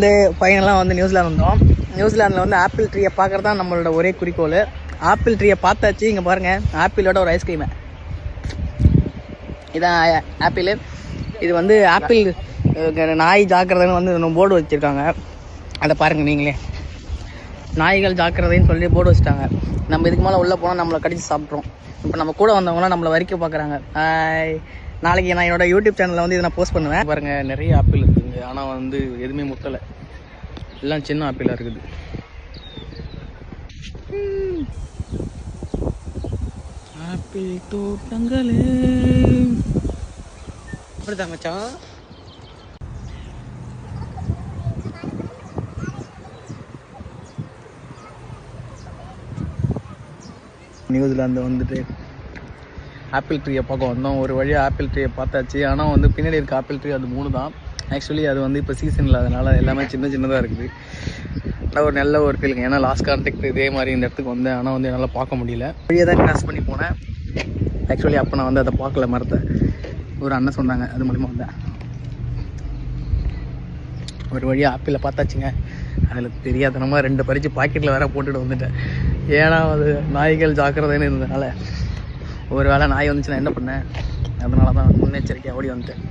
வந்து ஃபைனலாக வந்து நியூசிலாந்து வந்தோம். நியூசிலாந்தில் வந்து ஆப்பிள் ட்ரீயை பார்க்குறது தான் நம்மளோட ஒரே குறிக்கோள். ஆப்பிள் ட்ரீயை பார்த்தாச்சு. இங்கே பாருங்கள், ஆப்பிளோட ஒரு ஐஸ்கிரீமு இதான் ஆப்பிள். இது வந்து ஆப்பிள் நாய் ஜாக்கிரதைன்னு வந்து போர்டு வச்சுருக்காங்க. அதை பாருங்கள் நீங்களே, நாய்கள் ஜாக்கிரதைன்னு சொல்லி போர்டு வச்சுட்டாங்க. நம்ம இதுக்கு மேலே உள்ளே போனால் நம்மளை கடிச்சு சாப்பிட்றோம். இப்போ நம்ம கூட வந்தவங்களாம் நம்மளை வரைக்க பார்க்குறாங்க. நாளைக்கு நான் என்னோடய யூடியூப் சேனலில் வந்து இதை நான் போஸ்ட் பண்ணுவேன். பாருங்கள், நிறைய ஆப்பிள் இருக்குதுங்க. ஆனால் வந்து எதுவுமே முட்டலை, எல்லாம் சின்ன ஆப்பிளாக இருக்குது. ஆப்பிள் தோட்டங்களே அப்படிதான் மச்சான். நியூசிலாந்து வந்துட்டு ஆப்பிள் ட்ரீயை பார்க்க வந்தோம். ஒரு வழியாக ஆப்பிள் ட்ரீயை பார்த்தாச்சு. ஆனால் வந்து பின்னாடி இருக்க ஆப்பிள் ட்ரீ அது 3 தான். ஆக்சுவலி அது வந்து இப்போ சீசன் இல்லாதனால எல்லாமே சின்னதாக இருக்குது. ஆனால் ஒரு நல்ல ஒரு ஃபீலிங். ஏன்னா லாஸ்ட் கான்டாக்ட் இதே மாதிரி இந்த இடத்துக்கு வந்தேன். ஆனால் வந்து என்னால் பார்க்க முடியல. வழியாக தான் கிராஸ் பண்ணி போனேன். ஆக்சுவலி அப்போ நான் வந்து அதை பார்க்கல, மரத்தை ஒரு அண்ணன் சொன்னாங்க, அது மூலிமா வந்தேன். ஒரு வழியாக ஆப்பிளை பார்த்தாச்சுங்க. அதில் தெரியாதனமாக 2 பறித்து பாக்கெட்டில் வேறு போட்டுட்டு வந்துட்டேன். ஏன்னா அது நாய்கள் ஜாக்கிரதைன்னு இருந்ததுனால ஒரு வேளை நாய் வந்துச்சு நான் என்ன பண்ணேன், அதனால தான் முன்னெச்சரிக்கையாக ஓடி வந்துட்டேன்.